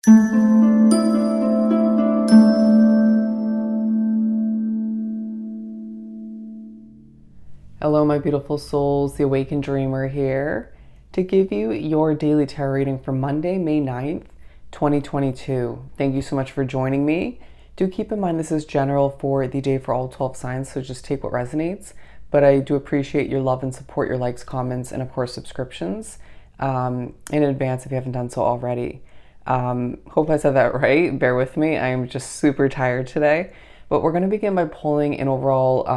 Hello, my beautiful souls. The Awakened Dreamer here to give you your daily tarot reading for Monday, May 9th, 2022. Thank you so much for joining me. Do keep in mind this is general for the day for all 12 signs, so just take what resonates. But I do appreciate your love and support, your likes, comments, and of course subscriptions in advance if you haven't done so already. Hope I said that right. Bear with me. I am just super tired today. But we're going to begin by pulling an overall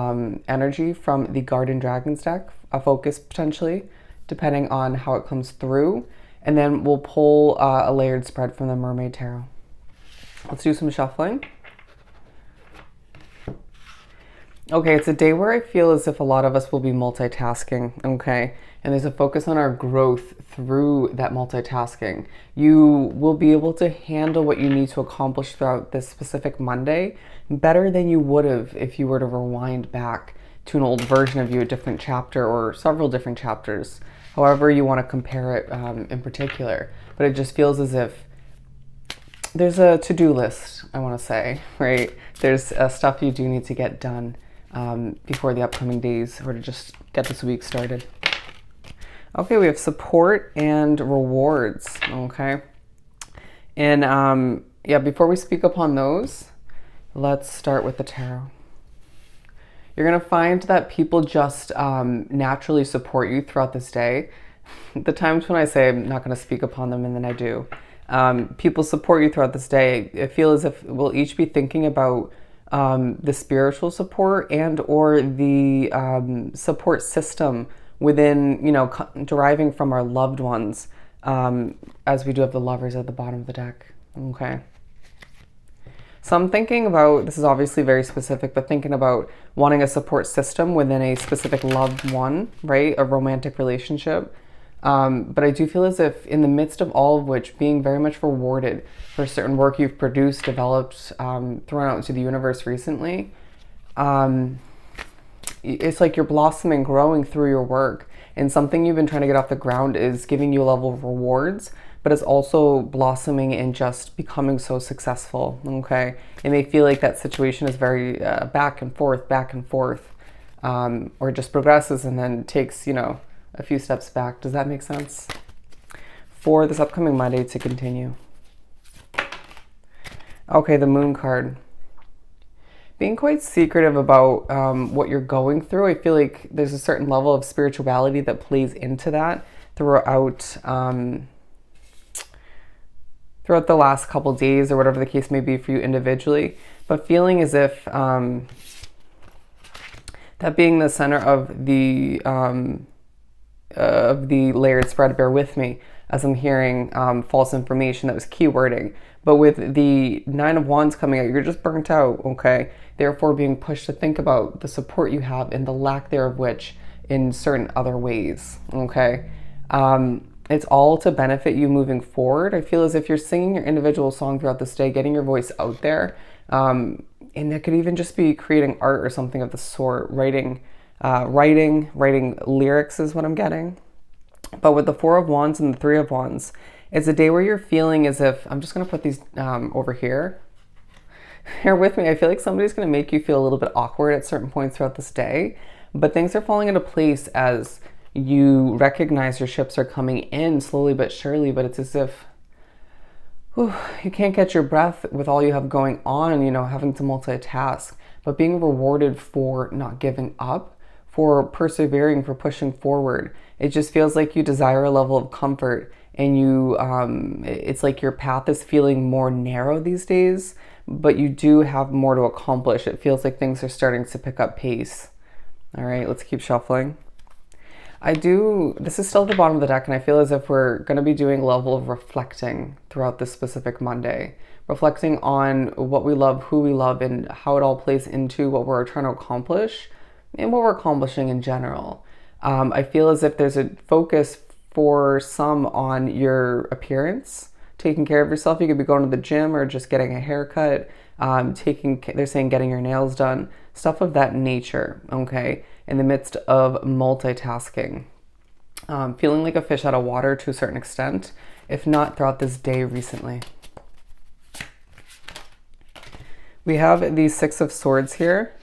energy from the Garden Dragons deck, a focus potentially, depending on how it comes through. And then we'll pull a layered spread from the Mermaid Tarot. Let's do some shuffling. Okay, it's a day where I feel as if a lot of us will be multitasking, okay? And there's a focus on our growth through that multitasking. You will be able to handle what you need to accomplish throughout this specific Monday better than you would have if you were to rewind back to an old version of you, a different chapter or several different chapters, however you want to compare it in particular. But it just feels as if there's a to-do list, I want to say, right? There's stuff you do need to get done before the upcoming days or to just get this week started. Okay, we have support and rewards, okay? And yeah, before we speak upon those, let's start with the tarot. You're going to find that people just naturally support you throughout this day. The times when I say I'm not going to speak upon them and then I do. People support you throughout this day. I feel as if we'll each be thinking about the spiritual support and or the support system within, you know, deriving from our loved ones, as we do have the Lovers at the bottom of the deck, okay? So I'm thinking about, this is obviously very specific, but thinking about wanting a support system within a specific loved one, right? A romantic relationship. But I do feel as if in the midst of all of which, being very much rewarded for certain work you've produced, developed, thrown out into the universe recently, it's like you're blossoming, growing through your work, and something you've been trying to get off the ground is giving you a level of rewards, but it's also blossoming and just becoming so successful, okay? And they feel like that situation is very back and forth, or just progresses and then takes, you know, a few steps back. Does that make sense? For this upcoming Monday to continue. Okay, the Moon card. Being quite secretive about what you're going through. I feel like there's a certain level of spirituality that plays into that throughout the last couple days or whatever the case may be for you individually. But feeling as if that being the center of the layered spread, bear with me as I'm hearing false information that was keywording. But with the Nine of Wands coming out, you're just burnt out, okay? Therefore being pushed to think about the support you have and the lack thereof which in certain other ways, okay? It's all to benefit you moving forward. I feel as if you're singing your individual song throughout this day, getting your voice out there, and it could even just be creating art or something of the sort, writing lyrics is what I'm getting. But with the Four of Wands and the Three of Wands, it's a day where you're feeling as if, I'm just going to put these over here. Bear with me. I feel like somebody's going to make you feel a little bit awkward at certain points throughout this day, but things are falling into place as you recognize your ships are coming in slowly but surely, but it's as if you can't catch your breath with all you have going on, you know, having to multitask, but being rewarded for not giving up, for persevering, for pushing forward. It just feels like you desire a level of comfort and you, it's like your path is feeling more narrow these days, but you do have more to accomplish. It feels like things are starting to pick up pace. All right, let's keep shuffling. This is still at the bottom of the deck, and I feel as if we're going to be doing a level of reflecting throughout this specific Monday. Reflecting on what we love, who we love, and how it all plays into what we're trying to accomplish and what we're accomplishing in general. I feel as if there's a focus for some on your appearance, taking care of yourself. You could be going to the gym or just getting a haircut, they're saying getting your nails done, stuff of that nature, okay, in the midst of multitasking. Feeling like a fish out of water to a certain extent, if not throughout this day recently. We have the Six of Swords here.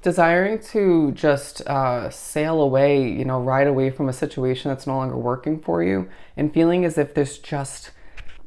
Desiring to just sail away, ride away from a situation that's no longer working for you, and feeling as if there's just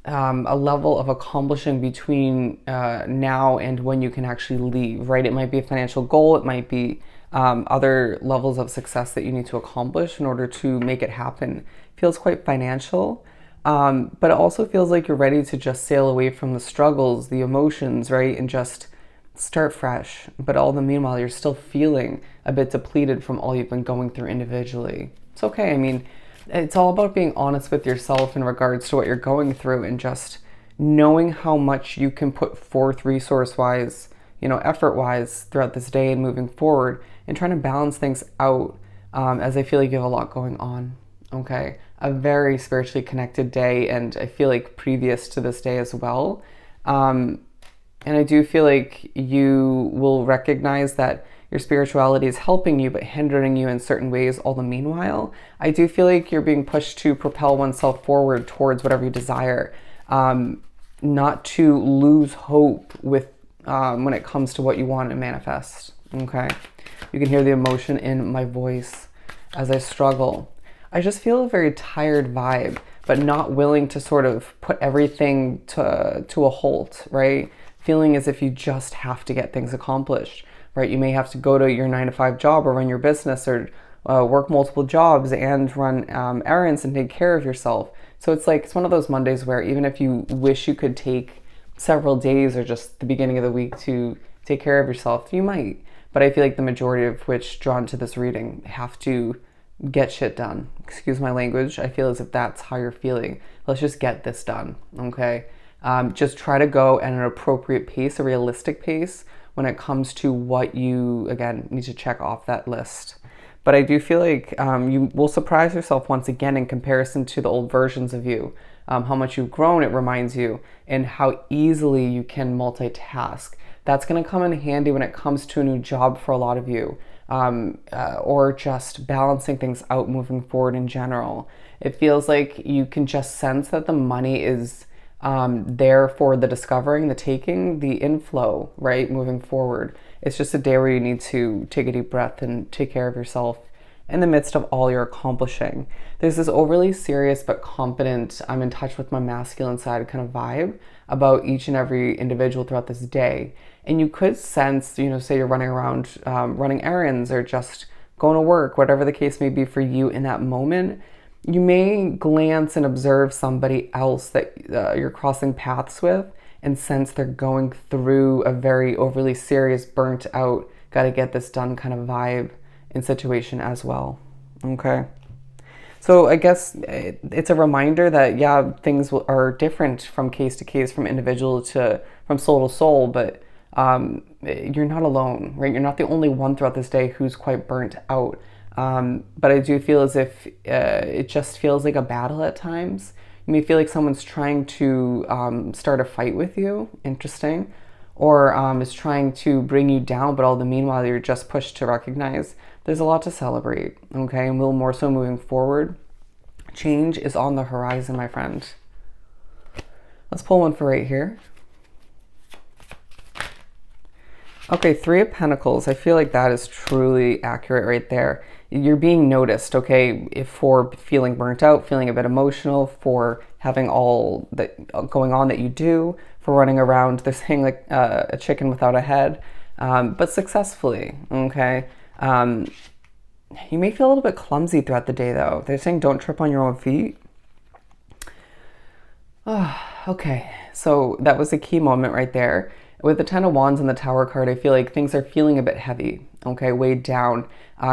a level of accomplishing between now and when you can actually leave, right? It might be a financial goal, it might be other levels of success that you need to accomplish in order to make it happen. Feels quite financial, but it also feels like you're ready to just sail away from the struggles, the emotions, right? And just start fresh. But all the meanwhile, you're still feeling a bit depleted from all you've been going through individually. It's okay. I mean, it's all about being honest with yourself in regards to what you're going through and just knowing how much you can put forth resource-wise, effort-wise throughout this day and moving forward, and trying to balance things out as I feel like you have a lot going on. Okay, a very spiritually connected day, and I feel like previous to this day as well. And I do feel like you will recognize that your spirituality is helping you but hindering you in certain ways all the meanwhile. I do feel like you're being pushed to propel oneself forward towards whatever you desire, not to lose hope with when it comes to what you want to manifest. Okay, you can hear the emotion in my voice as I struggle. I just feel a very tired vibe, but not willing to sort of put everything to a halt, right? Feeling as if you just have to get things accomplished, right? You may have to go to your 9-to-5 job or run your business or work multiple jobs and run errands and take care of yourself. So it's one of those Mondays where even if you wish you could take several days or just the beginning of the week to take care of yourself, you might. But I feel like the majority of which drawn to this reading have to get shit done. Excuse my language. I feel as if that's how you're feeling. Let's just get this done, okay? Just try to go at an appropriate pace, a realistic pace when it comes to what you, again, need to check off that list. But I do feel like you will surprise yourself once again in comparison to the old versions of you. How much you've grown, it reminds you, and how easily you can multitask. That's going to come in handy when it comes to a new job for a lot of you. Or just balancing things out moving forward in general. It feels like you can just sense that the money is there for the discovering, the taking, the inflow, right? Moving forward. It's just a day where you need to take a deep breath and take care of yourself in the midst of all you're accomplishing. There's this overly serious but confident, I'm in touch with my masculine side kind of vibe about each and every individual throughout this day. And you could sense, say you're running around running errands or just going to work, whatever the case may be for you in that moment, you may glance and observe somebody else that you're crossing paths with and sense they're going through a very overly serious, burnt out, gotta get this done kind of vibe and situation as well. Okay. So I guess it's a reminder that, yeah, things are different from case to case, from individual from soul to soul, but you're not alone, right? You're not the only one throughout this day who's quite burnt out. But I do feel as if it just feels like a battle at times. You may feel like someone's trying to start a fight with you, interesting, or is trying to bring you down, but all the meanwhile you're just pushed to recognize there's a lot to celebrate, okay? And we'll more so moving forward. Change is on the horizon, my friend. Let's pull one for right here. Okay, Three of Pentacles. I feel like that is truly accurate right there. You're being noticed, okay, if for feeling burnt out, feeling a bit emotional, for having all that going on that you do, for running around, they're saying like a chicken without a head, but successfully, okay? You may feel a little bit clumsy throughout the day though. They're saying don't trip on your own feet. Oh, okay, so that was a key moment right there. With the Ten of Wands and the Tower card, I feel like things are feeling a bit heavy, okay, weighed down.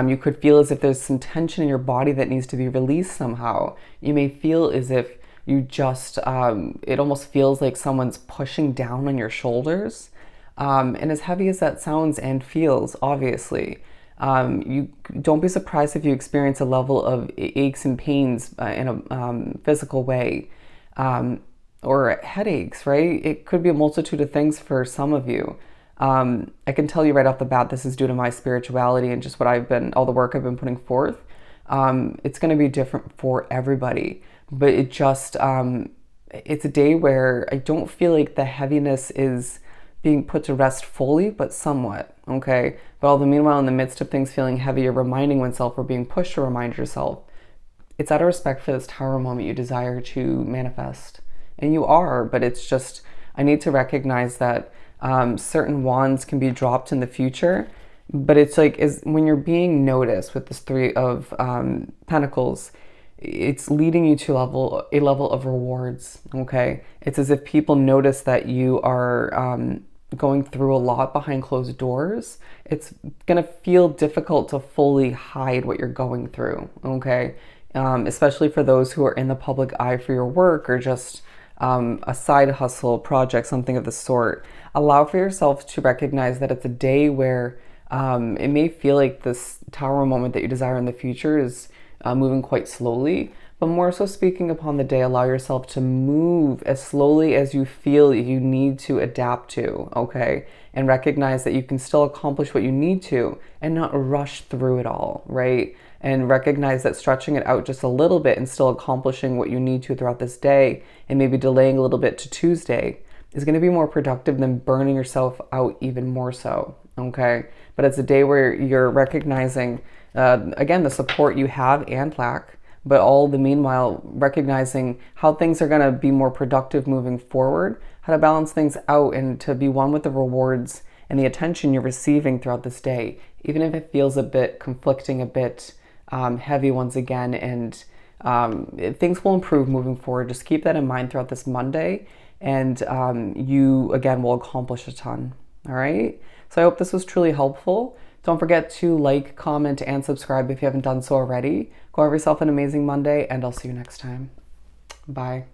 You could feel as if there's some tension in your body that needs to be released somehow. You may feel as if you just, it almost feels like someone's pushing down on your shoulders. And as heavy as that sounds and feels, obviously, you don't be surprised if you experience a level of aches and pains in a physical way. Or headaches, right? It could be a multitude of things for some of you. I can tell you right off the bat, this is due to my spirituality and just all the work I've been putting forth. It's going to be different for everybody, but it's a day where I don't feel like the heaviness is being put to rest fully, but somewhat, okay? But all the meanwhile, in the midst of things feeling heavy, you're reminding oneself or being pushed to remind yourself. It's out of respect for this Tower moment you desire to manifest. And you are, but it's just, I need to recognize that certain wands can be dropped in the future. But it's like, when you're being noticed with this Three of Pentacles, it's leading you to a level of rewards, okay? It's as if people notice that you are going through a lot behind closed doors. It's gonna feel difficult to fully hide what you're going through, okay? Especially for those who are in the public eye for your work, or just a side hustle project, something of the sort. Allow for yourself to recognize that it's a day where it may feel like this Tower moment that you desire in the future is moving quite slowly, but more so speaking upon the day, allow yourself to move as slowly as you feel you need to adapt to, okay? And recognize that you can still accomplish what you need to and not rush through it all, right? And recognize that stretching it out just a little bit and still accomplishing what you need to throughout this day, and maybe delaying a little bit to Tuesday, is going to be more productive than burning yourself out even more so, okay? But it's a day where you're recognizing, again, the support you have and lack, but all the meanwhile recognizing how things are going to be more productive moving forward, how to balance things out, and to be one with the rewards and the attention you're receiving throughout this day, even if it feels a bit conflicting, a bit heavy once again. And things will improve moving forward. Just keep that in mind throughout this Monday, and you, again, will accomplish a ton. All right? So I hope this was truly helpful. Don't forget to like, comment, and subscribe if you haven't done so already. Go have yourself an amazing Monday, and I'll see you next time. Bye.